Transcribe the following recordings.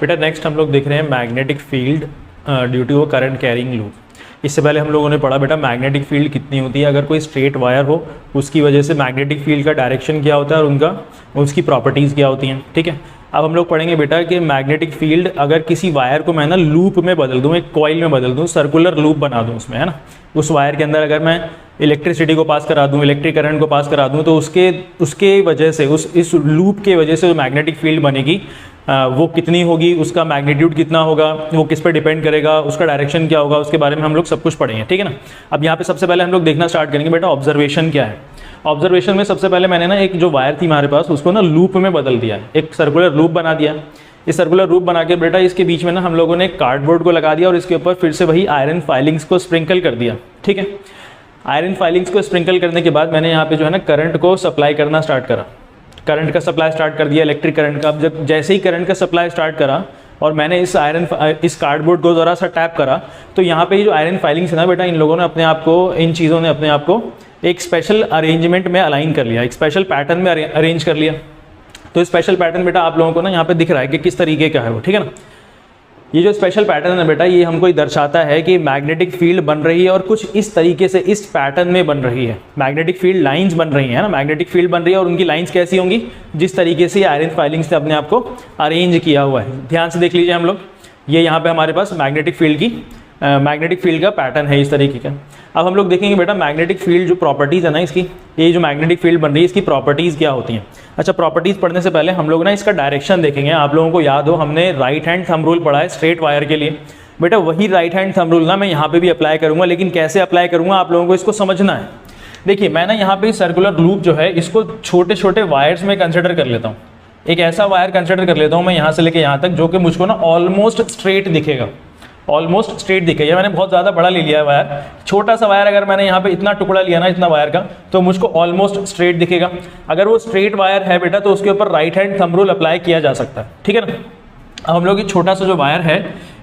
बेटा नेक्स्ट हम लोग देख रहे हैं magnetic field due to current carrying loop. इससे पहले हम लोगों ने पढ़ा बेटा मैग्नेटिक फील्ड कितनी होती है, अगर कोई स्ट्रेट वायर हो उसकी वजह से मैग्नेटिक फील्ड का डायरेक्शन क्या होता है और उसकी प्रॉपर्टीज़ क्या होती हैं। ठीक है, अब हम लोग पढ़ेंगे बेटा कि मैग्नेटिक फील्ड अगर किसी वायर को मैं ना लूप में बदल दूं, एक कॉइल में बदल दूं, सर्कुलर लूप बना दूं उसमें, है ना, उस वायर के अंदर अगर मैं इलेक्ट्रिसिटी को पास करा दूं, इलेक्ट्रिक करंट को पास करा दूं, तो उसके वजह से इस लूप के वजह से जो मैग्नेटिक फील्ड बनेगी वो कितनी होगी, उसका मैग्नीट्यूड कितना होगा, वो किस पर डिपेंड करेगा, उसका डायरेक्शन क्या होगा, उसके बारे में हम लोग सब कुछ पढ़ेंगे। ठीक है ना। अब यहाँ पे सबसे पहले हम लोग देखना स्टार्ट करेंगे बेटा ऑब्जर्वेशन क्या है। ऑब्जर्वेशन में सबसे पहले मैंने ना एक जो वायर थी हमारे पास उसको ना लूप में बदल दिया, एक सर्कुलर लूप बना दिया। इस सर्कुलर लूप बना के बेटा इसके बीच में ना हम लोगों ने कार्डबोर्ड को लगा दिया और इसके ऊपर फिर से वही आयरन फाइलिंग्स को स्प्रिंकल कर दिया। ठीक है, आयरन फाइलिंग्स को स्प्रिंकल करने के बाद मैंने यहाँ पे जो है ना करंट को सप्लाई करना स्टार्ट करा, करंट का सप्लाई स्टार्ट कर दिया, इलेक्ट्रिक करंट का। अब जब जैसे ही करंट का सप्लाई स्टार्ट करा और मैंने इस कार्डबोर्ड को ज़रा सा टैप करा, तो यहाँ पे जो आयरन फाइलिंग्स है ना बेटा, इन लोगों ने अपने आप को, इन चीज़ों ने अपने आप को एक स्पेशल अरेंजमेंट में अलाइन कर लिया, एक स्पेशल पैटर्न में अरेंज कर लिया। तो स्पेशल पैटर्न बेटा आप लोगों को ना यहाँ पे दिख रहा है कि किस तरीके का है वो। ठीक है ना, ये जो स्पेशल पैटर्न है बेटा ये हमको दर्शाता है कि मैग्नेटिक फील्ड बन रही है और कुछ इस तरीके से इस पैटर्न में बन रही है। मैग्नेटिक फील्ड लाइंस बन रही है ना, मैग्नेटिक फील्ड बन रही है और उनकी लाइंस कैसी होंगी, जिस तरीके से आयरन फाइलिंग्स ने अपने आप को अरेंज किया हुआ है। ध्यान से देख लीजिए हम लोग, ये यहाँ पे हमारे पास मैग्नेटिक फील्ड का पैटर्न है इस तरीके का। अब हम लोग देखेंगे बेटा मैग्नेटिक फील्ड जो प्रॉपर्टीज़ है ना इसकी, ये जो मैग्नेटिक फील्ड बन रही है इसकी प्रॉपर्टीज़ क्या होती हैं। अच्छा, प्रॉपर्टीज़ पढ़ने से पहले हम लोग ना इसका डायरेक्शन देखेंगे। आप लोगों को याद हो हमने राइट हैंड थंब रूल पढ़ा है स्ट्रेट वायर के लिए। बेटा वही राइट हैंड थंब रूल ना मैं यहाँ पे भी अप्लाई करूँगा, लेकिन कैसे अप्लाई करूँगा आप लोगों को इसको समझना है। देखिए मैं ना यहाँ पे सर्कुलर लूप जो है इसको छोटे छोटे वायर्स में कंसिडर कर लेता हूँ। एक ऐसा वायर कंसिडर कर लेता हूँ मैं यहाँ से लेके यहाँ तक जो कि मुझको ना ऑलमोस्ट स्ट्रेट दिखेगा, ऑलमोस्ट स्ट्रेट दिखेगा। मैंने बहुत ज़्यादा बड़ा ले लिया है वायर, छोटा सा वायर अगर मैंने यहाँ पे इतना टुकड़ा लिया ना इतना वायर का, तो मुझको ऑलमोस्ट स्ट्रेट दिखेगा। अगर वो स्ट्रेट वायर है बेटा तो उसके ऊपर right hand thumb rule apply किया जा सकता है। ठीक है ना। अब हम लोग ये छोटा सा जो वायर है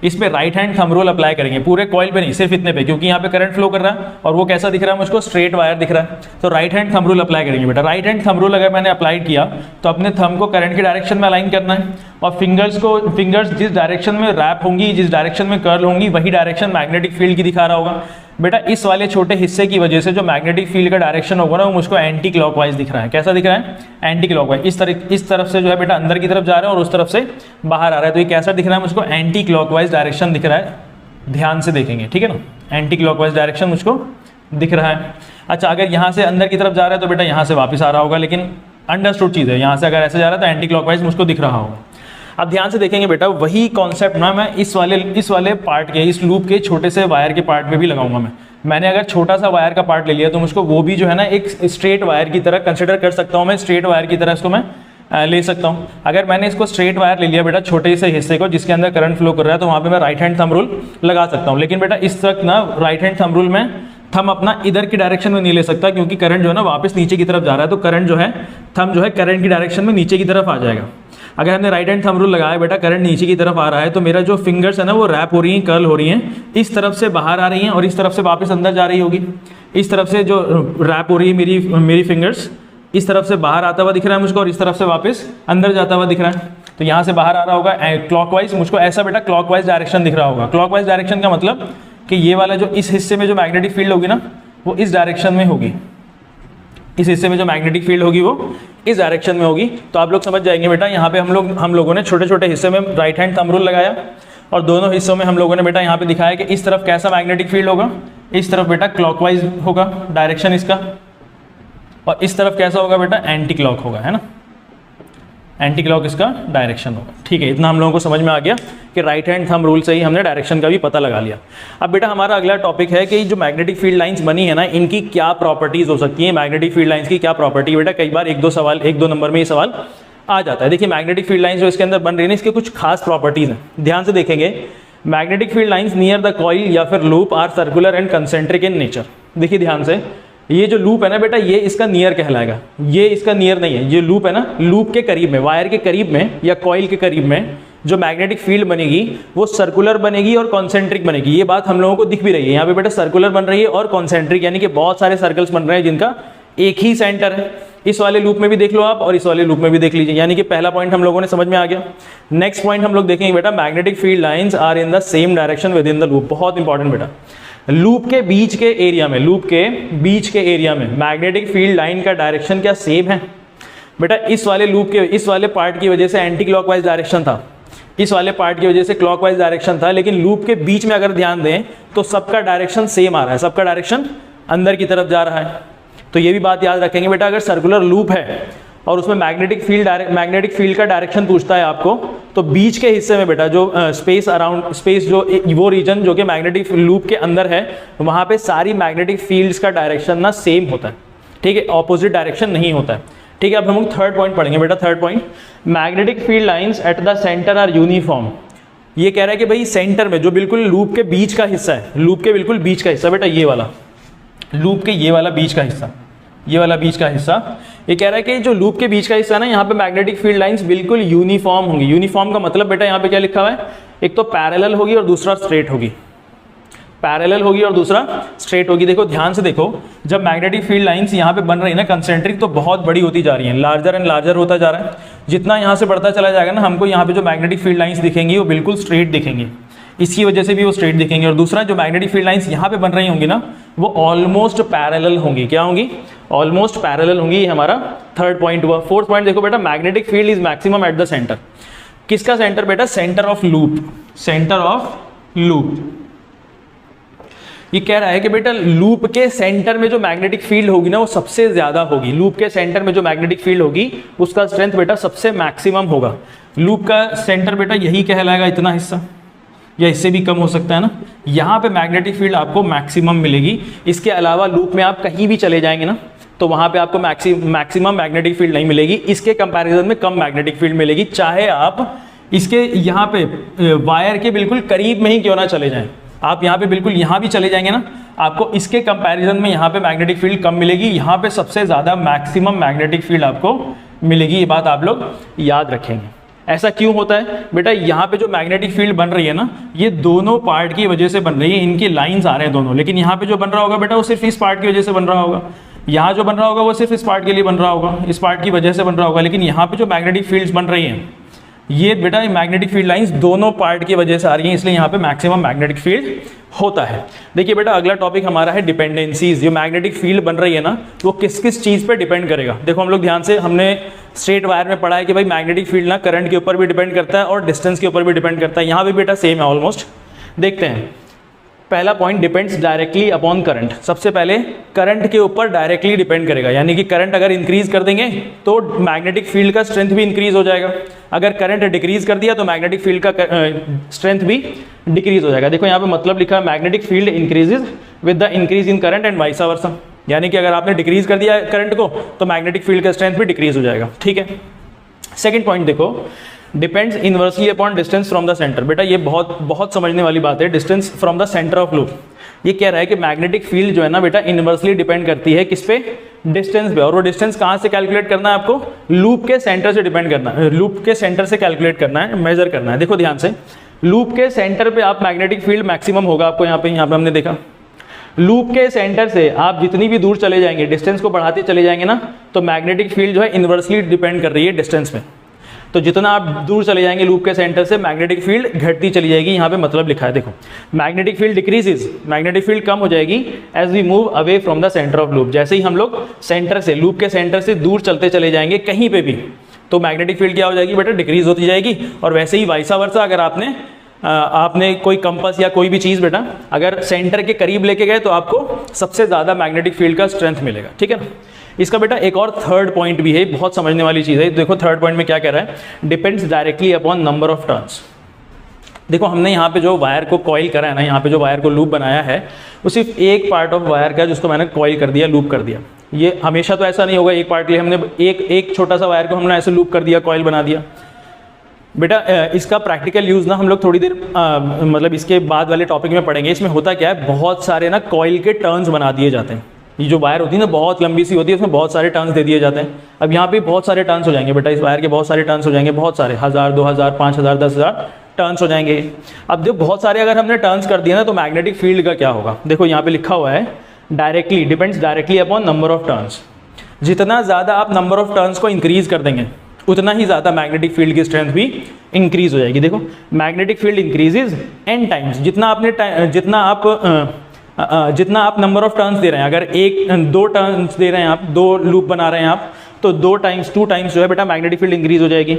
इस पे right hand thumb rule apply करेंगे, पूरे कॉइल पे नहीं, सिर्फ इतने पे, क्योंकि यहाँ पे करंट फ्लो कर रहा है और वो कैसा दिख रहा है मुझको, स्ट्रेट वायर दिख रहा है। तो right hand thumb rule apply करेंगे बेटा। राइट हैंड थंब रूल अगर मैंने अप्लाई किया तो अपने थंब को करंट के डायरेक्शन में अलाइन करना है और फिंगर्स जिस डायरेक्शन में रैप होंगी, जिस डायरेक्शन में कर्ल होंगी, वही डायरेक्शन मैग्नेटिक फील्ड की दिखा रहा होगा। बेटा इस वाले छोटे हिस्से की वजह से जो मैग्नेटिक फील्ड का डायरेक्शन होगा ना वो मुझको एंटी क्लॉकवाइज दिख रहा है। कैसा दिख रहा है, एंटी क्लॉकवाइज। इस तरफ से जो है बेटा अंदर की तरफ जा रहा है और उस तरफ से बाहर आ रहा है, तो ये कैसा दिख रहा है मुझको, एंटी क्लॉकवाइज डायरेक्शन दिख रहा है। ध्यान से देखेंगे, ठीक है ना, एंटी क्लॉकवाइज डायरेक्शन मुझको दिख रहा है। अच्छा, अगर यहाँ से अंदर की तरफ जा रहा है तो बेटा यहाँ से वापस आ रहा होगा, लेकिन अंडरस्टूड चीज़ है, यहाँ से अगर ऐसे जा रहा है तो एंटी क्लॉकवाइज मुझको दिख रहा होगा। अब ध्यान से देखेंगे बेटा वही कॉन्सेप्ट ना मैं इस वाले पार्ट के, इस लूप के छोटे से वायर के पार्ट में भी लगाऊंगा। मैंने अगर छोटा सा वायर का पार्ट ले लिया तो मुझको वो भी जो है ना एक स्ट्रेट वायर की तरह कंसिडर कर सकता हूँ मैं, स्ट्रेट वायर की तरह इसको मैं ले सकता हूँ। अगर मैंने इसको स्ट्रेट वायर ले लिया बेटा छोटे से हिस्से को जिसके अंदर करंट फ्लो कर रहा है, तो वहाँ पे मैं राइट हैंड थंब रूल लगा सकता हूँ। लेकिन बेटा इस वक्त ना राइट हैंड थंब रूल में थंब अपना इधर की डायरेक्शन में नहीं ले सकता, क्योंकि करंट जो है ना वापस नीचे की तरफ जा रहा है, तो करंट जो है थंब जो है करंट की डायरेक्शन में नीचे की तरफ आ जाएगा। अगर हमने राइट हैंड थंब रूल लगाया बेटा, करंट नीचे की तरफ आ रहा है, तो मेरा जो फिंगर्स है ना वो रैप हो रही हैं, कर्ल हो रही हैं, इस तरफ से बाहर आ रही हैं और इस तरफ से वापस अंदर जा रही होगी। इस तरफ से जो रैप हो रही है मेरी फिंगर्स इस तरफ से बाहर आता हुआ दिख रहा है मुझको और इस तरफ से वापस अंदर जाता हुआ दिख रहा है। तो यहाँ से बाहर आ रहा होगा क्लॉकवाइज, मुझको ऐसा बेटा क्लॉकवाइज डायरेक्शन दिख रहा होगा। क्लॉकवाइज डायरेक्शन का मतलब कि ये वाला जो इस हिस्से में जो मैग्नेटिक फील्ड होगी ना वो इस डायरेक्शन में होगी, इस हिस्से में जो मैग्नेटिक फील्ड होगी वो इस डायरेक्शन में होगी। तो आप लोग समझ जाएंगे बेटा, यहाँ पे हम लोगों ने छोटे छोटे हिस्से में राइट हैंड थंब रूल लगाया और दोनों हिस्सों में हम लोगों ने बेटा यहाँ पे दिखाया कि इस तरफ कैसा मैग्नेटिक फील्ड होगा, इस तरफ बेटा क्लॉकवाइज होगा डायरेक्शन इसका, और इस तरफ कैसा होगा बेटा, एंटी क्लॉक होगा, है ना, एंटी क्लॉक इसका डायरेक्शन होगा। ठीक है, इतना हम लोगों को समझ में आ गया कि राइट हैंड थंब रूल से ही हमने डायरेक्शन का भी पता लगा लिया। अब बेटा हमारा अगला टॉपिक है कि जो मैग्नेटिक फील्ड लाइंस बनी है ना इनकी क्या प्रॉपर्टीज हो सकती है, मैग्नेटिक फील्ड लाइंस की क्या प्रॉपर्टी। बेटा कई बार एक दो नंबर में ये सवाल आ जाता है। देखिए मैग्नेटिक फील्ड लाइंस जो इसके अंदर बन रही है इसके कुछ खास प्रॉपर्टीज हैं, ध्यान से देखेंगे। Magnetic field lines near the coil या फिर loop are circular and concentric in nature. देखिए ध्यान से, ये जो लूप है ना बेटा ये इसका नियर कहलाएगा, ये इसका नियर नहीं है। ये लूप है ना, लूप के करीब में, वायर के करीब में या कॉइल के करीब में जो मैग्नेटिक फील्ड बनेगी वो सर्कुलर बनेगी और कॉन्सेंट्रिक बनेगी। ये बात हम लोगों को दिख भी रही है, यहाँ पे बेटा सर्कुलर बन रही है और कॉन्सेंट्रिक, यानी कि बहुत सारे सर्कल्स बन रहे हैं जिनका एक ही सेंटर है। इस वाले लूप में भी देख लो आप और इस वाले लूप में भी देख लीजिए, यानी कि पहला पॉइंट हम लोगों ने समझ में आ गया। नेक्स्ट पॉइंट हम लोग देखेंगे बेटा, magnetic field lines are in the same direction within the loop. बहुत इंपॉर्टेंट बेटा, लूप के बीच के एरिया में, लूप के बीच के एरिया में मैग्नेटिक फील्ड लाइन का डायरेक्शन क्या सेम है? बेटा इस वाले लूप के इस वाले पार्ट की वजह से एंटी क्लॉकवाइज डायरेक्शन था, इस वाले पार्ट की वजह से क्लॉकवाइज डायरेक्शन था, लेकिन लूप के बीच में अगर ध्यान दें तो सबका डायरेक्शन सेम आ रहा है, सबका डायरेक्शन अंदर की तरफ जा रहा है। तो ये भी बात याद रखेंगे बेटा, अगर सर्कुलर लूप है और उसमें मैग्नेटिक फील्ड का डायरेक्शन पूछता है आपको, तो बीच के हिस्से में बेटा जो स्पेस अराउंड स्पेस जो वो रीजन जो कि मैग्नेटिक लूप के अंदर है, वहाँ पे सारी मैग्नेटिक फील्ड्स का डायरेक्शन ना सेम होता है, ठीक है, ऑपोजिट डायरेक्शन नहीं होता है, ठीक है। अब हम लोग थर्ड पॉइंट पढ़ेंगे बेटा। Third point, magnetic field lines at the centre are uniform. ये कह रहा है कि भाई सेंटर में जो बिल्कुल लूप के बीच का हिस्सा है, लूप के बिल्कुल बीच का हिस्सा बेटा, ये वाला लूप के ये वाला बीच का हिस्सा, ये वाला बीच का हिस्सा, ये कह रहा है कि जो लूप के बीच का हिस्सा है ना, यहाँ पे मैग्नेटिक फील्ड लाइंस बिल्कुल यूनिफॉर्म होंगी। यूनिफॉर्म का मतलब बेटा यहाँ पे क्या लिखा हुआ है, एक तो पैरेलल होगी और दूसरा स्ट्रेट होगी, पैरेलल होगी और दूसरा स्ट्रेट होगी। देखो ध्यान से देखो, जब मैग्नेटिक फील्ड लाइंस यहाँ पे बन रही है ना कंसेंट्रिक, तो बहुत बड़ी होती जा रही है, लार्जर एंड लार्जर होता जा रहा है। जितना यहाँ से बढ़ता चला जाएगा ना, हमको यहाँ पे जो मैग्नेटिक फील्ड लाइंस दिखेंगी वो बिल्कुल स्ट्रेट दिखेंगी, इसकी वजह से भी वो स्ट्रेट दिखेंगे। और दूसरा जो मैग्नेटिक फील्ड लाइंस यहाँ पे बन रही होंगी ना, वो ऑलमोस्ट पैरेलल होंगी। क्या होंगी? ऑलमोस्ट पैरेलल होंगी। ये हमारा थर्ड पॉइंट हुआ। फोर्थ पॉइंट देखो बेटा, magnetic field is maximum eight the centre. किसका सेंटर बेटा? Centre of loop, centre of loop. ये कह रहा है कि बेटा लूप के सेंटर में जो मैग्नेटिक फील्ड होगी ना, वो सबसे ज्यादा होगी। लूप के सेंटर में जो मैग्नेटिक फील्ड होगी उसका स्ट्रेंथ बेटा सबसे मैक्सिमम होगा। लूप का सेंटर बेटा यही कहलाएगा, इतना हिस्सा, या इससे भी कम हो सकता है ना। यहाँ पे मैग्नेटिक फील्ड आपको मैक्सिमम मिलेगी। इसके अलावा लूप में आप कहीं भी चले जाएंगे ना, तो वहाँ पे आपको मैक्सिमम मैग्नेटिक फील्ड नहीं मिलेगी। इसके कंपैरिजन में कम मैग्नेटिक फील्ड मिलेगी, चाहे आप इसके यहाँ पे वायर के बिल्कुल करीब में ही क्यों ना चले जाएं। आप यहाँ पे बिल्कुल यहाँ भी चले जाएंगे ना, आपको इसके कंपैरिजन में यहाँ पे मैग्नेटिक फील्ड कम मिलेगी, यहाँ पे सबसे ज़्यादा मैक्सिमम मैग्नेटिक फील्ड आपको मिलेगी। ये बात आप लोग याद रखेंगे। ऐसा क्यों होता है बेटा? यहाँ पे जो मैग्नेटिक फील्ड बन रही है ना, ये दोनों पार्ट की वजह से बन रही है, इनकी लाइंस आ रहे हैं दोनों। लेकिन यहाँ पे जो बन रहा होगा बेटा, वो सिर्फ इस पार्ट की वजह से बन रहा होगा। यहाँ जो बन रहा होगा वो सिर्फ इस पार्ट के लिए बन रहा होगा, इस पार्ट की वजह से बन रहा होगा। लेकिन यहाँ पे जो मैग्नेटिक फील्ड्स बन रही हैं, ये बेटा मैग्नेटिक फील्ड लाइंस दोनों पार्ट की वजह से आ रही हैं, इसलिए यहाँ पे मैक्सिमम मैग्नेटिक फील्ड होता है। देखिए बेटा, अगला टॉपिक हमारा है डिपेंडेंसीज। जो मैग्नेटिक फील्ड बन रही है ना, वो किस किस चीज़ पे डिपेंड करेगा। देखो हम लोग ध्यान से, हमने स्ट्रेट वायर में पढ़ा है कि भाई मैग्नेटिक फील्ड ना करंट के ऊपर भी डिपेंड करता है और डिस्टेंस के ऊपर भी डिपेंड करता है। यहाँ भी बेटा सेम है ऑलमोस्ट। देखते हैं, पहला point, depends directly upon current. सबसे पहले करंट के ऊपर डायरेक्टली डिपेंड करेगा, यानी कि करंट अगर इंक्रीज कर देंगे तो मैग्नेटिक फील्ड का स्ट्रेंथ भी इंक्रीज हो जाएगा। अगर करंट डिक्रीज कर दिया तो मैग्नेटिक फील्ड का स्ट्रेंथ भी डिक्रीज हो जाएगा। देखो यहाँ पे मतलब लिखा है, magnetic field increases with the increase in current and vice versa. यानी कि अगर आपने डिक्रीज कर दिया करंट को, तो मैग्नेटिक फील्ड का स्ट्रेंथ भी डिक्रीज हो जाएगा, ठीक है। सेकेंड पॉइंट देखो, depends inversely upon distance from the centre. बेटा ये बहुत समझने वाली बात है, distance from the centre of loop. ये कह रहा है कि मैग्नेटिक फील्ड जो है ना बेटा, इनवर्सली डिपेंड करती है किस पे? डिस्टेंस पे। और वो डिस्टेंस कहाँ से कैलकुलेट करना है आपको? लूप के सेंटर से डिपेंड करना है, लूप के सेंटर से कैलकुलेट करना है, मेजर करना है। देखो ध्यान से, लूप के सेंटर पे आप मैग्नेटिक फील्ड मैक्सिमम होगा आपको यहाँ पे हमने देखा। लूप के सेंटर से आप जितनी भी दूर चले जाएंगे, डिस्टेंस को बढ़ाते चले जाएंगे ना, तो मैग्नेटिक फील्ड जो है इनवर्सली डिपेंड कर रही है डिस्टेंस में। तो जितना आप दूर चले जाएंगे लूप के सेंटर से, मैग्नेटिक फील्ड घटती चली जाएगी। यहाँ पे मतलब लिखा है, देखो, magnetic field decreases, magnetic field कम हो जाएगी as we move away from the centre of loop. जैसे ही हम लोग सेंटर से, लूप के सेंटर से दूर चलते चले जाएंगे कहीं पे भी, तो मैग्नेटिक फील्ड क्या हो जाएगी बेटा? डिक्रीज होती जाएगी। और वैसे ही वाइसा वर्सा, अगर आपने कोई कंपास या कोई भी चीज़ बेटा अगर सेंटर के करीब लेके गए, तो आपको सबसे ज़्यादा मैग्नेटिक फील्ड का स्ट्रेंथ मिलेगा, ठीक है ना। इसका बेटा एक और थर्ड पॉइंट भी है, बहुत समझने वाली चीज़ है। देखो थर्ड पॉइंट में क्या कह रहा है, depends directly upon number of turns. देखो हमने यहाँ पे जो वायर को कॉइल करा है ना, यहाँ पे जो वायर को लूप बनाया है, वो सिर्फ एक पार्ट ऑफ वायर का, जिसको मैंने कॉइल कर दिया, लूप कर दिया। ये हमेशा तो ऐसा नहीं होगा, एक पार्ट के लिए हमने एक छोटा सा वायर को हमने ऐसे लूप कर दिया, कॉइल बना दिया। बेटा इसका प्रैक्टिकल यूज़ ना हम लोग थोड़ी देर मतलब इसके बाद वाले टॉपिक में पढ़ेंगे। इसमें होता क्या है, बहुत सारे ना कॉइल के टर्न्स बना दिए जाते हैं। ये जो वायर होती है ना, बहुत लंबी सी होती है, उसमें बहुत सारे टर्न्स दे दिए जाते हैं। अब यहाँ पे बहुत सारे टर्न्स हो जाएंगे बेटा, इस वायर के बहुत सारे टर्न्स हो जाएंगे, बहुत सारे, 1000, 2000, 5000, 10,000 टर्न्स हो जाएंगे। अब जब बहुत सारे अगर हमने टर्न्स कर दिए ना, तो मैग्नेटिक फील्ड का क्या होगा? देखो यहाँ पे लिखा हुआ है, directly depends directly upon number of turns. जितना ज़्यादा आप नंबर ऑफ टर्न्स को इंक्रीज कर देंगे उतना ही ज़्यादा मैग्नेटिक फील्ड की स्ट्रेंथ भी इंक्रीज हो जाएगी। देखो magnetic field increases n times, जितना आप नंबर ऑफ टर्न्स दे रहे हैं, अगर 2 टर्न्स दे रहे हैं आप, 2 लूप बना रहे हैं आप, तो 2 टाइम्स जो है बेटा मैग्नेटिक फील्ड इंक्रीज हो जाएगी।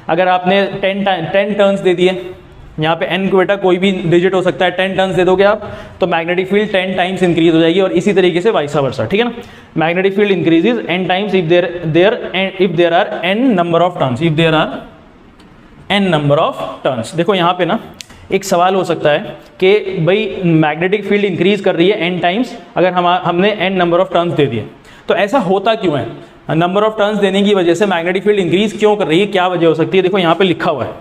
अगर आपने 10 टर्न्स दे दिए, यहाँ पे n को बेटा कोई भी डिजिट हो सकता है, 10 टर्न्स दे दोगे आप तो मैग्नेटिक फील्ड 10 टाइम्स इंक्रीज हो जाएगी, और इसी तरीके से वाइस वर्सा, ठीक है ना। Magnetic field increases n times if there are n number of turns, if there are n number of turns. देखो यहाँ पे ना एक सवाल हो सकता है कि भाई मैग्नेटिक फील्ड इंक्रीज कर रही है n टाइम्स अगर हमने n नंबर ऑफ टर्न्स दे दिए, तो ऐसा होता क्यों है? नंबर ऑफ टर्न्स देने की वजह से मैग्नेटिक फील्ड इंक्रीज क्यों कर रही है, क्या वजह हो सकती है? देखो यहाँ पे लिखा हुआ है,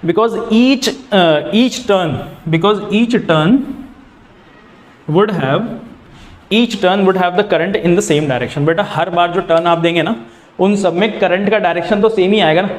because each turn would have the current in the same direction। बेटा हर बार जो टर्न आप देंगे ना उन सब में करंट का डायरेक्शन तो सेम ही आएगा ना,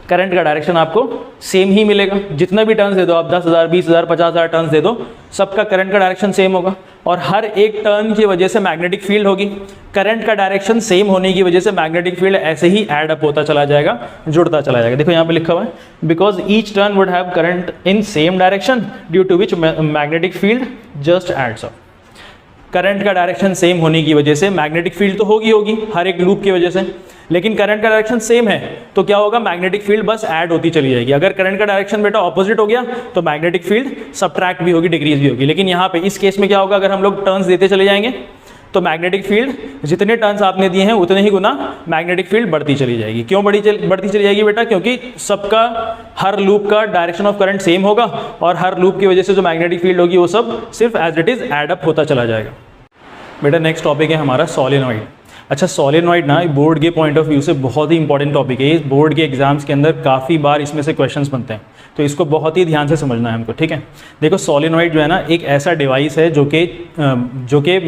करंट का डायरेक्शन आपको सेम ही मिलेगा। जितना भी टर्न्स दे दो आप, 10,000 20,000 50,000 टर्न्स दे दो, सबका करंट का डायरेक्शन सेम होगा, और हर एक टर्न की वजह से मैग्नेटिक फील्ड होगी। करंट का डायरेक्शन सेम होने की वजह से मैग्नेटिक फील्ड ऐसे ही ऐड अप होता चला जाएगा, जुड़ता चला जाएगा। देखो यहाँ पे लिखा हुआ है, because each turn would have current in same direction due to which magnetic field just adds up. Current का डायरेक्शन सेम होने की वजह से मैग्नेटिक फील्ड तो होगी हर एक लूप की वजह से, लेकिन करंट का डायरेक्शन सेम है तो क्या होगा, मैग्नेटिक फील्ड बस ऐड होती चली जाएगी। अगर करंट का डायरेक्शन बेटा ऑपोजिट हो गया तो मैग्नेटिक फील्ड सबट्रैक्ट भी होगी, डिक्रीज भी होगी। लेकिन यहाँ पे इस केस में क्या होगा, अगर हम लोग टर्न्स देते चले जाएंगे तो मैग्नेटिक फील्ड जितने टर्न्स आपने दिए हैं उतने ही गुना मैग्नेटिक फील्ड बढ़ती चली जाएगी। क्यों बढ़ती चली जाएगी बेटा? क्योंकि सबका हर लूप का डायरेक्शन ऑफ करंट सेम होगा, और हर लूप की वजह से जो मैग्नेटिक फील्ड होगी वो सब सिर्फ as it is add up होता चला जाएगा। बेटा नेक्स्ट टॉपिक है हमारा सोलेनॉइड। अच्छा सोलेनॉइड ना बोर्ड के पॉइंट ऑफ व्यू से बहुत ही इंपॉर्टेंट टॉपिक है। इस बोर्ड के एग्जाम्स के अंदर काफ़ी बार इसमें से क्वेश्चंस बनते हैं, तो इसको बहुत ही ध्यान से समझना है हमको, ठीक है। देखो सोलेनॉइड जो है ना एक ऐसा डिवाइस है जो कि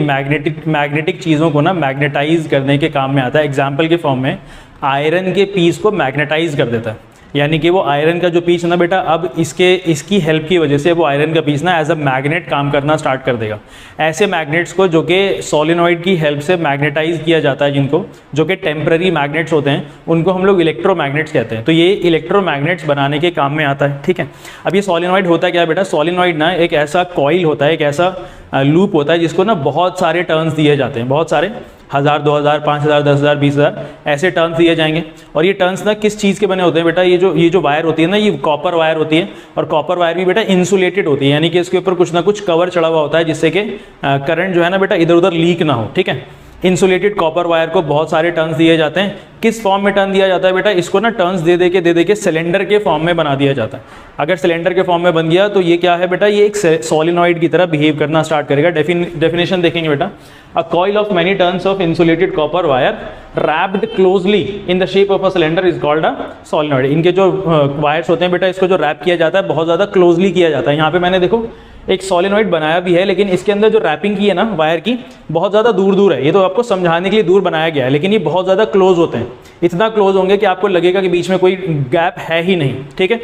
मैग्नेटिक चीज़ों को ना मैग्नेटाइज करने के काम में आता है। एग्जाम्पल के फॉर्म में आयरन के पीस को मैग्नेटाइज कर देता है, यानी कि वो आयरन का जो पीस है ना बेटा, अब इसकी हेल्प की वजह से वो आयरन का पीस ना एज अ मैग्नेट काम करना स्टार्ट कर देगा। ऐसे मैग्नेट्स को जो कि सोलेनॉइड की हेल्प से मैग्नेटाइज किया जाता है, जिनको जो कि टेम्पररी मैग्नेट्स होते हैं, उनको हम लोग इलेक्ट्रोमैग्नेट्स कहते हैं। तो ये इलेक्ट्रोमैग्नेट्स बनाने के काम में आता है, ठीक है। अब ये सोलेनॉइड होता क्या है बेटा? सोलेनॉइड ना एक ऐसा कॉइल होता है, एक ऐसा लूप होता है जिसको ना बहुत सारे टर्न्स दिए जाते हैं, बहुत सारे 1000 2000 5000 10000 20000 ऐसे टर्न्स दिए जाएंगे। और ये टर्न्स ना किस चीज़ के बने होते हैं बेटा? ये जो वायर होती है ना, ये कॉपर वायर होती है, और कॉपर वायर भी बेटा इंसुलेटेड होती है, यानी कि इसके ऊपर कुछ ना कुछ कवर चढ़ा हुआ होता है जिससे कि करंट जो है ना बेटा इधर उधर लीक ना हो, ठीक है। इंसुलेटेड कॉपर वायर को बहुत सारे टर्न्स दिए जाते हैं। किस फॉर्म में टर्न दिया जाता है बेटा? इसको ना टर्न्स दे दे के सिलेंडर के फॉर्म में बना दिया जाता है। अगर सिलेंडर के फॉर्म में बन गया तो ये क्या है बेटा? ये एक सोलेनॉइड की तरह बिहेव करना स्टार्ट करेगा। डेफिनेशन देखेंगे बेटा, a coil of many turns of insulated copper wire wrapped closely in the shape of a cylinder is called a solenoid. इनके जो वायर्स होते हैं बेटा, इसको जो रैप किया जाता है बहुत ज़्यादा क्लोजली किया जाता है। यहाँ पे मैंने देखो एक सोलेनॉइड बनाया भी है, लेकिन इसके अंदर जो रैपिंग की है ना वायर की, बहुत ज़्यादा दूर है। ये तो आपको समझाने के लिए दूर बनाया गया है, लेकिन ये बहुत ज़्यादा क्लोज होते हैं। इतना क्लोज होंगे कि आपको लगेगा कि बीच में कोई गैप है ही नहीं, ठीक है।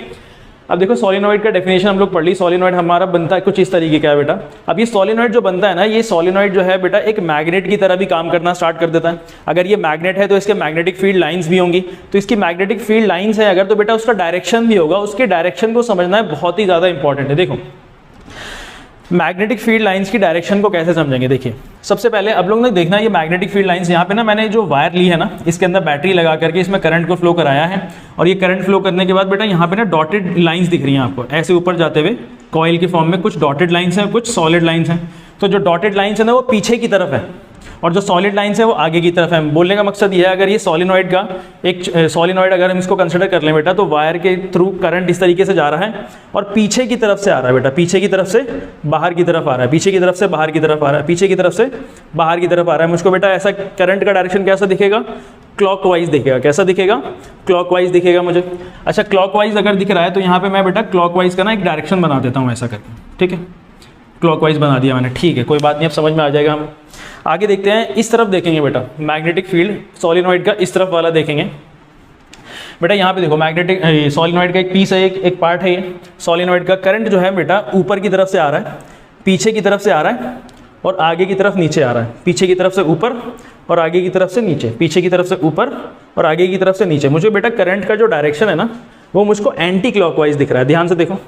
अब देखो सोलेनॉइड का डेफिनेशन हम लोग पढ़ ली। सोलेनॉइड हमारा बनता है कुछ इस तरीके का है बेटा। अब ये सोलेनॉइड जो बनता है ना, ये सोलेनॉइड जो है बेटा एक मैग्नेट की तरह भी काम करना स्टार्ट कर देता है। अगर ये मैग्नेट है तो इसके मैग्नेटिक फील्ड लाइंस भी होंगी, तो इसकी मैग्नेटिक फील्ड लाइंस है अगर, तो बेटा उसका डायरेक्शन भी होगा। उसके डायरेक्शन को समझना है, बहुत ही ज़्यादा इंपॉर्टेंट है। देखो मैग्नेटिक फील्ड लाइंस की डायरेक्शन को कैसे समझेंगे? देखिए सबसे पहले अब लोग ने देखना ये मैग्नेटिक फील्ड लाइंस, यहाँ पे ना मैंने जो वायर ली है ना, इसके अंदर बैटरी लगा करके इसमें करंट को फ्लो कराया है, और ये करंट फ्लो करने के बाद बेटा यहाँ पे ना डॉटेड लाइंस दिख रही हैं आपको, ऐसे ऊपर जाते हुए कॉइल के फॉर्म में कुछ डॉटेड लाइंस हैं, कुछ सॉलिड लाइंस हैं। तो जो डॉटेड लाइंस है ना वो पीछे की तरफ है, और जो सॉलिड लाइंस है वो आगे की तरफ है। बोलने का मकसद ये है, अगर ये सोलेनॉइड का एक सोलेनॉइड अगर हम इसको कंसिडर कर लें बेटा, तो वायर के थ्रू करंट इस तरीके से जा रहा है और पीछे की तरफ से आ रहा है बेटा, पीछे की तरफ से बाहर की तरफ आ रहा है, पीछे की तरफ से बाहर की तरफ आ रहा है, पीछे की तरफ से बाहर की तरफ आ रहा है। मुझको बेटा ऐसा करंट का डायरेक्शन कैसा दिखेगा? क्लॉकवाइज दिखेगा। कैसा दिखेगा? क्लॉकवाइज दिखेगा मुझे। अच्छा क्लॉकवाइज अगर दिख रहा है तो यहाँ पे मैं बेटा क्लॉकवाइज का ना एक डायरेक्शन बना देता हूँ ऐसा करके, ठीक है। क्लॉकवाइज बना दिया मैंने, ठीक है, कोई बात नहीं, अब समझ में आ जाएगा। हम आगे देखते हैं, इस तरफ देखेंगे बेटा, मैग्नेटिक फील्ड सोलेनॉइड का इस तरफ वाला देखेंगे बेटा। यहाँ पे देखो मैग्नेटिक सोलेनॉइड का एक पीस है, एक पार्ट है ये सोलेनॉइड का। करंट जो है बेटा ऊपर की तरफ से आ रहा है, पीछे की तरफ से आ रहा है, और आगे की तरफ नीचे आ रहा है। पीछे की तरफ से ऊपर, और आगे की तरफ से नीचे, पीछे की तरफ से ऊपर और आगे की तरफ से नीचे। मुझे बेटा करंट का जो डायरेक्शन है ना वो मुझको एंटी क्लॉकवाइज दिख रहा है, ध्यान से देखो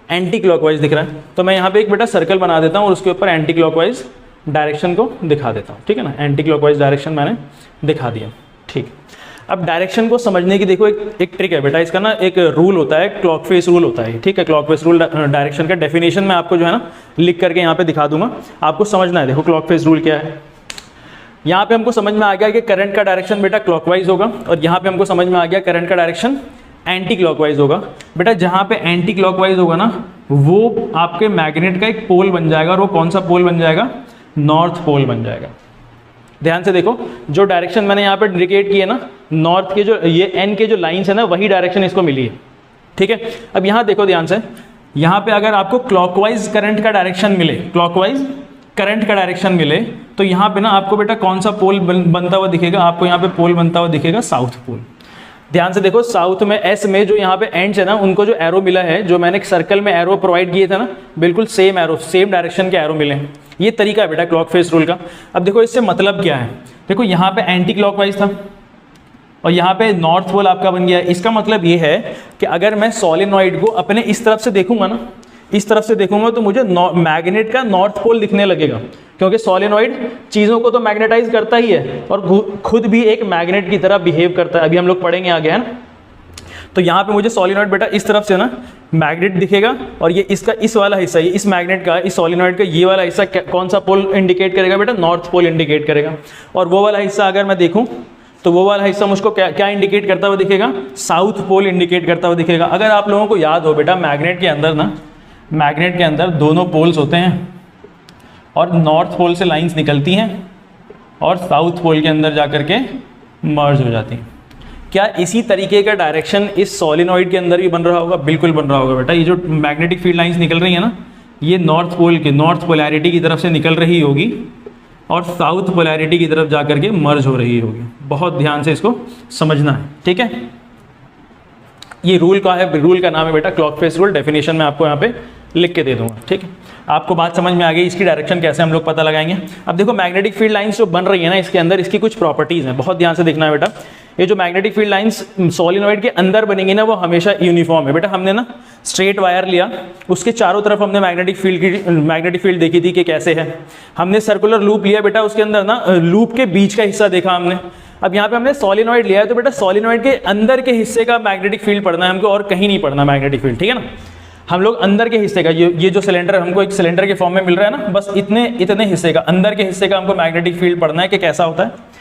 एंटी क्लॉकवाइज दिख रहा है। तो मैं यहाँ पे एक बेटा सर्कल बना देता हूँ और उसके ऊपर एंटी क्लॉकवाइज डायरेक्शन को दिखा देता हूँ, ठीक है ना। एंटी क्लॉकवाइज डायरेक्शन मैंने दिखा दिया, ठीक। अब डायरेक्शन को समझने की देखो एक ट्रिक है बेटा, इसका ना एक रूल होता है, क्लॉक फेस रूल होता है, ठीक है। क्लॉक फेस रूल डायरेक्शन का डेफिनेशन मैं आपको जो है ना लिख करके यहाँ पे दिखा दूंगा, आपको समझना है। देखो क्लॉक फेस रूल क्या है, यहाँ पे हमको समझ में आ गया कि करंट का डायरेक्शन बेटा क्लॉकवाइज होगा और यहाँ पे हमको समझ में आ गया करंट का डायरेक्शन एंटी क्लॉकवाइज होगा। बेटा जहाँ पे एंटी क्लॉकवाइज होगा ना वो आपके मैग्नेट का एक पोल बन जाएगा और वो कौन सा पोल बन जाएगा, नॉर्थ पोल बन जाएगा। ध्यान से देखो जो डायरेक्शन मैंने यहाँ पे इंडिकेट की है ना, नॉर्थ के जो ये एन के जो लाइंस है ना वही डायरेक्शन इसको मिली है, ठीक है। अब यहाँ देखो ध्यान से, यहाँ पे अगर आपको क्लॉकवाइज करंट का डायरेक्शन मिले, क्लॉकवाइज करंट का डायरेक्शन मिले तो यहाँ पे ना आपको बेटा कौन सा पोल बनता हुआ दिखेगा, आपको यहाँ पे पोल बनता हुआ दिखेगा साउथ पोल। ध्यान से देखो साउथ में एस में जो यहाँ पे एंड्स है ना उनको जो एरो मिला है, जो मैंने एक सर्कल में एरो प्रोवाइड किए थे ना, बिल्कुल सेम एरो, सेम डायरेक्शन के एरो मिले हैं। ये तरीका है बेटा क्लॉक फेस रूल का। अब देखो इससे मतलब क्या है, देखो यहाँ पे एंटी क्लॉकवाइज था और यहाँ पे नॉर्थ पोल आपका बन गया है। इसका मतलब ये है कि अगर मैं सोलेनॉइड को अपने इस तरफ से देखूंगा ना, इस तरफ से देखूंगा तो मुझे मैग्नेट का नॉर्थ पोल दिखने लगेगा, क्योंकि सोलेनॉइड चीज़ों को तो मैग्नेटाइज करता ही है और खुद भी एक मैग्नेट की तरह बिहेव करता है। अभी हम लोग पढ़ेंगे आगे, है ना। तो यहाँ पे मुझे सोलेनॉइड बेटा इस तरफ से ना मैग्नेट दिखेगा और ये इसका इस वाला हिस्सा, ये इस मैग्नेट का, इस सोलेनॉइड का ये वाला हिस्सा कौन सा पोल इंडिकेट करेगा बेटा, नॉर्थ पोल इंडिकेट करेगा। और वो वाला हिस्सा अगर मैं देखूँ तो वो वाला हिस्सा मुझको क्या इंडिकेट करता हुआ दिखेगा, साउथ पोल इंडिकेट करता हुआ दिखेगा। अगर आप लोगों को याद हो बेटा मैग्नेट के अंदर ना, मैग्नेट के अंदर दोनों पोल्स होते हैं और नॉर्थ पोल से लाइंस निकलती हैं और साउथ पोल के अंदर जाकर के मर्ज हो जाती हैं। क्या इसी तरीके का डायरेक्शन इस सोलेनॉइड के अंदर भी बन रहा होगा? बिल्कुल बन रहा होगा बेटा। ये जो मैग्नेटिक फील्ड लाइंस निकल रही है ना, ये नॉर्थ पोल के, नॉर्थ पोलैरिटी की तरफ से निकल रही होगी और साउथ पोलैरिटी की तरफ जाकर के मर्ज हो रही होगी। बहुत ध्यान से इसको समझना है, ठीक है। ये रूल का है, रूल का नाम है बेटा क्लॉक फेस रूल। डेफिनेशन में आपको यहाँ पे लिख के दे दूंगा, ठीक है। आपको बात समझ में आ गई, इसकी डायरेक्शन कैसे हम लोग पता लगाएंगे। अब देखो मैग्नेटिक फील्ड लाइंस जो बन रही है ना इसके अंदर, इसकी कुछ प्रॉपर्टीज़ हैं, बहुत ध्यान से देखना है बेटा। ये जो मैग्नेटिक फील्ड लाइंस सोलेनॉइड के अंदर बनेंगी ना वो हमेशा यूनिफॉर्म है बेटा। हमने ना स्ट्रेट वायर लिया, उसके चारों तरफ हमने मैग्नेटिक फील्ड देखी थी कि कैसे है। हमने सर्कुलर लूप लिया बेटा, उसके अंदर ना लूप के बीच का हिस्सा देखा हमने। अब यहाँ पे हमने सोलेनॉइड लिया है तो बेटा सोलेनॉइड के अंदर के हिस्से का मैग्नेटिक फील्ड पढ़ना है हमको और कहीं नहीं पढ़ना मैग्नेटिक फील्ड, ठीक है ना। हम लोग अंदर के हिस्से का, ये जो सिलेंडर हमको एक सिलेंडर के फॉर्म में मिल रहा है ना, बस इतने हिस्से का, अंदर के हिस्से का हमको मैग्नेटिक फील्ड पढ़ना है कि कैसा होता है।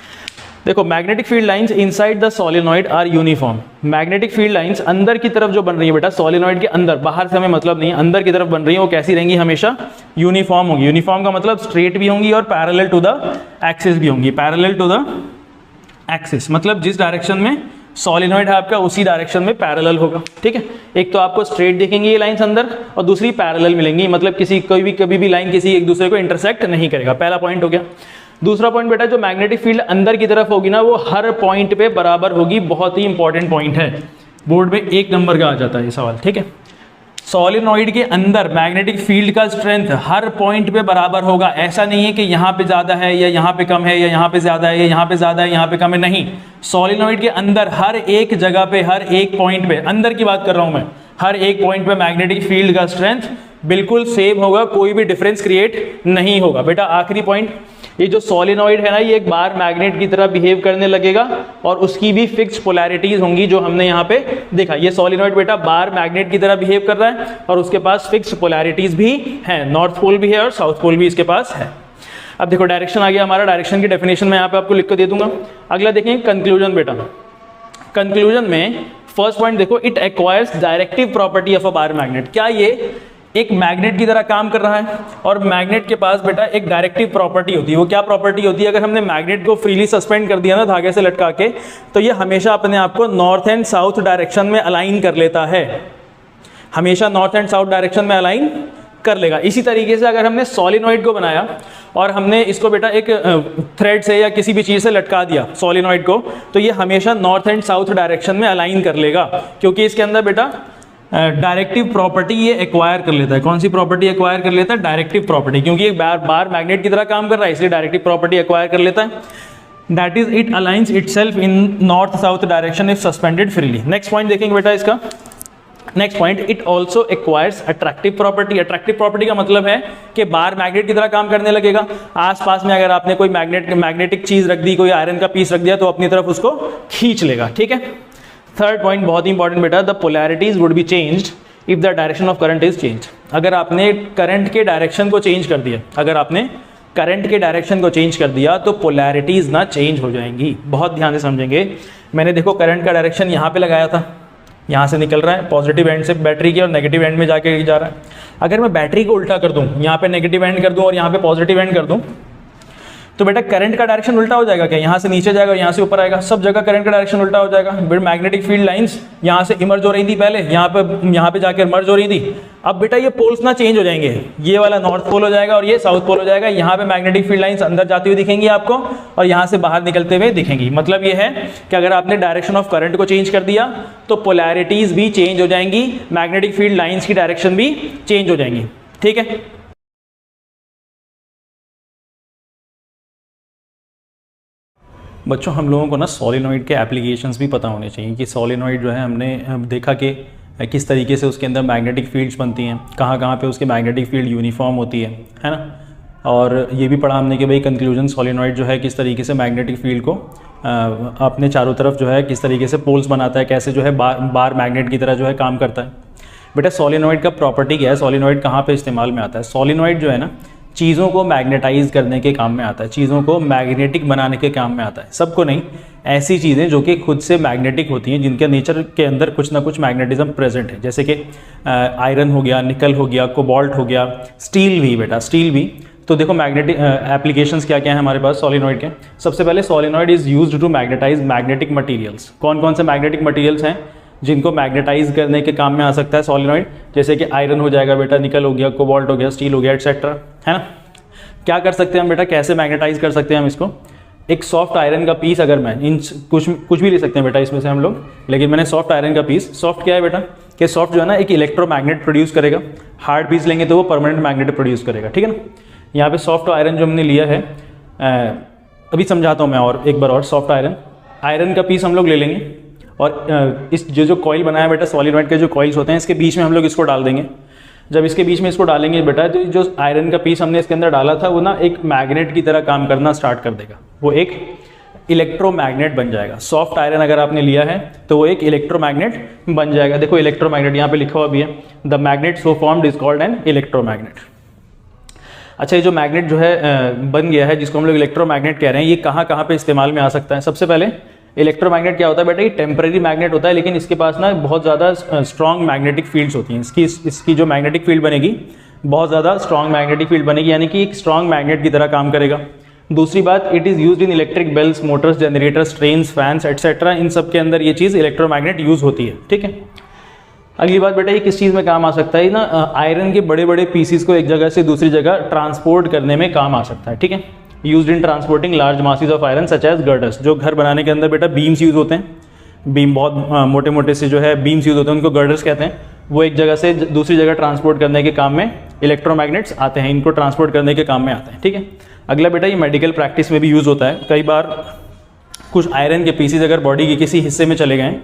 देखो magnetic field lines inside the solenoid are uniform. Magnetic field lines अंदर की तरफ जो बन रही है बेटा सोलेनॉइड के अंदर, बाहर से हमें मतलब नहीं है, अंदर की तरफ बन रही है, वो कैसी रहेंगी, हमेशा यूनिफॉर्म होंगी। यूनिफॉर्म का मतलब स्ट्रेट भी होंगी और पैरेलल टू द एक्सिस भी होंगी। पैरेलल टू द एक्सिस मतलब जिस डायरेक्शन में सोलेनॉइड है आपका उसी डायरेक्शन में पैरेलल होगा, ठीक है। एक तो आपको स्ट्रेट दिखेंगी ये लाइंस अंदर और दूसरी पैरेलल मिलेंगी, मतलब कभी भी लाइन किसी एक दूसरे को इंटरसेक्ट नहीं करेगा। पहला पॉइंट हो गया। दूसरा पॉइंट बेटा जो मैग्नेटिक फील्ड अंदर की तरफ होगी ना वो हर पॉइंट पे बराबर होगी। बहुत ही इंपॉर्टेंट पॉइंट है, बोर्ड में 1 नंबर का आ जाता है ये सवाल, ठीक है। सोलेनॉइड के अंदर मैग्नेटिक फील्ड का स्ट्रेंथ हर पॉइंट पे बराबर होगा। ऐसा नहीं है कि यहाँ पे ज़्यादा है या यहाँ पे कम है या यहाँ पे ज़्यादा है या यहाँ पे ज़्यादा है यहाँ पे कम है, नहीं। सोलेनॉइड के अंदर हर एक जगह पे, हर एक पॉइंट पे, अंदर की बात कर रहा हूँ मैं, हर एक पॉइंट पे मैग्नेटिक फील्ड का स्ट्रेंथ बिल्कुल सेम होगा, कोई भी डिफरेंस क्रिएट नहीं होगा। बेटा आखिरी पॉइंट, ये जो सोलेनॉइड है ना ये एक बार मैग्नेट की तरह बिहेव करने लगेगा और उसकी भी फिक्स्ड पोलैरिटीज होंगी जो हमने यहाँ पे देखा। ये सोलेनॉइड बेटा बार मैग्नेट की तरह बिहेव कर रहा है और उसके पास फिक्स्ड पोलैरिटीज भी हैं, नॉर्थ पोल भी है और साउथ पोल भी इसके पास है। अब देखो डायरेक्शन आ गया हमारा, डायरेक्शन की डेफिनेशन मैं यहाँ पे आपको लिख कर दे दूंगा। अगला देखेंगे कंक्लूजन बेटा। कंक्लूजन में फर्स्ट पॉइंट देखो, it acquires directive property of a bar magnet. क्या ये एक मैग्नेट की तरह काम कर रहा है और मैग्नेट के पास बेटा एक डायरेक्टिव प्रॉपर्टी होती है। वो क्या प्रॉपर्टी होती है, अगर हमने मैग्नेट को फ्रीली सस्पेंड कर दिया ना धागे से लटका के, तो ये हमेशा अपने आप को नॉर्थ एंड साउथ डायरेक्शन में अलाइन कर लेता है, हमेशा नॉर्थ एंड साउथ डायरेक्शन में अलाइन कर लेगा। इसी तरीके से अगर हमने सोलेनॉइड को बनाया और हमने इसको बेटा एक थ्रेड से या किसी भी चीज़ से लटका दिया सोलेनॉइड को, तो ये हमेशा नॉर्थ एंड साउथ डायरेक्शन में अलाइन कर लेगा, क्योंकि इसके अंदर बेटा डायरेक्टिव प्रॉपर्टी ये एक्वायर कर लेता है। कौन सी प्रॉपर्टी एक्वायर कर लेता है? डायरेक्टिव प्रॉपर्टी, क्योंकि एक बार मैग्नेट की तरह काम कर रहा है इसलिए डायरेक्टिव प्रॉपर्टी एक्वायर कर लेता है। That is it aligns itself in north south direction if suspended freely. Next point देखेंगे बेटा इसका। Next point, it also acquires attractive property. Attractive property का मतलब है कि बार मैग्नेट की तरह काम करने लगेगा। आसपास में अगर आपने कोई मैग्नेटिक चीज रख दी, कोई आयरन का पीस रख दिया, तो अपनी तरफ उसको खींच लेगा। ठीक है। थर्ड पॉइंट बहुत ही इंपॉर्टेंट बेटा, the polarities would be changed if the direction of current is change. अगर आपने करंट के डायरेक्शन को चेंज कर दिया, अगर आपने करंट के डायरेक्शन को चेंज कर दिया तो पोलैरिटीज ना चेंज हो जाएंगी। बहुत ध्यान से समझेंगे। मैंने देखो करंट का डायरेक्शन यहाँ पे लगाया था, यहाँ से निकल रहा है पॉजिटिव एंड से बैटरी के और नेगेटिव एंड में जाके जा रहा है। अगर मैं बैटरी को उल्टा कर दूँ, यहाँ पे नेगेटिव एंड कर दूँ और यहाँ पे पॉजिटिव एंड कर दूँ, तो बेटा करंट का डायरेक्शन उल्टा हो जाएगा क्या? यहाँ से नीचे जाएगा, यहाँ से ऊपर आएगा, सब जगह करंट का डायरेक्शन उल्टा हो जाएगा। बेटा मैग्नेटिक फील्ड लाइंस यहाँ से इमर्ज हो रही थी पहले, यहाँ पे जाकर मर्ज हो रही थी। अब बेटा ये पोल्स ना चेंज हो जाएंगे, ये वाला नॉर्थ पोल हो जाएगा और ये साउथ पोल हो जाएगा। यहाँ पे मैग्नेटिक फील्ड लाइंस अंदर जाती हुई दिखेंगी आपको और यहाँ से बाहर निकलते हुए दिखेंगी। मतलब ये है कि अगर आपने डायरेक्शन ऑफ करंट को चेंज कर दिया तो पोलैरिटीज भी चेंज हो जाएंगी, मैग्नेटिक फील्ड लाइंस की डायरेक्शन भी चेंज हो जाएंगी। ठीक है। बच्चों हम लोगों को ना सोलेनॉइड के एप्लीकेशंस भी पता होने चाहिए कि सोलेनॉइड जो है हमने देखा कि किस तरीके से उसके अंदर मैग्नेटिक फील्ड्स बनती हैं, कहाँ कहाँ पे उसकी मैग्नेटिक फील्ड यूनिफॉर्म होती है ना। और ये भी पढ़ा हमने कि भाई कंक्लूजन सोलेनॉइड जो है किस तरीके से मैग्नेटिक फील्ड को अपने चारों तरफ जो है किस तरीके से पोल्स बनाता है, कैसे जो है बार मैग्नेट की तरह जो है काम करता है। बेटा सोलेनॉइड का प्रॉपर्टी क्या है, सोलेनॉइड कहाँ पे इस्तेमाल में आता है? सोलेनॉइड जो है ना चीज़ों को मैग्नेटाइज करने के काम में आता है, चीज़ों को मैग्नेटिक बनाने के काम में आता है। सबको नहीं, ऐसी चीज़ें जो कि खुद से मैग्नेटिक होती हैं, जिनके नेचर के अंदर कुछ ना कुछ मैग्नेटिज्म प्रेजेंट है, जैसे कि आयरन हो गया, निकल हो गया, कोबाल्ट हो गया, स्टील भी बेटा, स्टील भी। तो देखो मैग्नेटिक एप्लीकेशंस क्या क्या है हमारे पास सोलेनॉइड के। सबसे पहले solenoid is used to magnetise magnetic materials. कौन कौन से मैग्नेटिक मटीरियल्स हैं जिनको मैग्नेटाइज करने के काम में आ सकता है सोलेनॉइड? जैसे कि आयरन हो जाएगा बेटा, निकल हो गया, कोबाल्ट हो गया, स्टील हो गया, एटसेट्रा, है ना। क्या कर सकते हैं हम बेटा, कैसे मैग्नेटाइज कर सकते हैं हम इसको? एक सॉफ्ट आयरन का पीस, अगर मैं कुछ भी ले सकते हैं बेटा इसमें से हम लोग, लेकिन मैंने सॉफ्ट आयरन का पीस, सॉफ्ट क्या है बेटा कि सॉफ्ट जो है ना एक इलेक्ट्रोमैग्नेट प्रोड्यूस करेगा। हार्ड पीस लेंगे तो वो परमानेंट मैग्नेट प्रोड्यूस करेगा। ठीक है ना। यहाँ पे सॉफ्ट आयरन जो हमने लिया है, अभी समझाता हूँ मैं और एक बार और। सॉफ्ट आयरन का पीस हम लोग ले लेंगे और इस जो कॉइल बनाया बेटा सोलेनॉइड के जो कॉइल्स होते हैं, इसके बीच में हम लोग इसको डाल देंगे। जब इसके बीच में इसको डालेंगे बेटा तो जो आयरन का पीस हमने इसके अंदर डाला था वो ना एक मैग्नेट की तरह काम करना स्टार्ट कर देगा, वो एक इलेक्ट्रोमैग्नेट बन जाएगा। सॉफ्ट आयरन अगर आपने लिया है तो वो एक इलेक्ट्रोमैग्नेट बन जाएगा। देखो इलेक्ट्रोमैग्नेट यहाँ पे लिखा हुआ भी है, the magnet so formed is called an electromagnet. अच्छा, ये जो मैग्नेट जो है बन गया है, जिसको हम लोग इलेक्ट्रोमैग्नेट कह रहे हैं, ये कहाँ कहाँ पे इस्तेमाल में आ सकता है? सबसे पहले इलेक्ट्रोमैग्नेट क्या होता है बेटा, ये टेम्परेरी मैग्नेट होता है, लेकिन इसके पास ना बहुत ज़्यादा स्ट्रॉन्ग मैग्नेटिक फील्ड्स होती हैं। इसकी जो मैग्नेटिक फील्ड बनेगी बहुत ज़्यादा स्ट्रॉन्ग मैग्नेटिक फील्ड बनेगी, यानी कि एक स्ट्रॉन्ग मैग्नेट की तरह काम करेगा। दूसरी बात, it is used in electric bells, motors, generators, trains, fans etcetera. इन सब के अंदर ये चीज़ इलेक्ट्रोमैग्नेट यूज़ होती है। ठीक है। अगली बात बेटा, ये किस चीज़ में काम आ सकता है ना, आयरन के बड़े बड़े पीसीस को एक जगह से दूसरी जगह ट्रांसपोर्ट करने में काम आ सकता है। ठीक है। Used in transporting large masses of iron such as girders. जो घर बनाने के अंदर बेटा बीम्स यूज होते हैं, बीम बहुत मोटे मोटे से जो है बीम्स यूज होते हैं, उनको गर्डर्स कहते हैं। वो एक जगह से दूसरी जगह ट्रांसपोर्ट करने के काम में इलेक्ट्रोमैग्नेट्स आते हैं, इनको ट्रांसपोर्ट करने के काम में आते हैं। ठीक है। अगला बेटा, ये मेडिकल प्रैक्टिस में भी यूज़ होता है। कई बार कुछ आयरन के पीसीज अगर बॉडी के किसी हिस्से में चले गए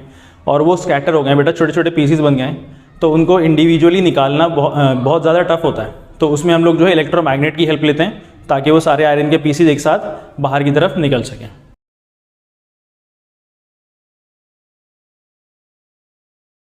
और वो स्कैटर हो गए बेटा, छोटे छोटे पीसीज बन गए, तो उनको इंडिविजुअली निकालना बहुत ज़्यादा टफ होता है। तो उसमें हम लोग जो है इलेक्ट्रोमैग्नेट की हेल्प लेते हैं ताकि वो सारे आयरन के पीसीज एक साथ बाहर की तरफ निकल सकें।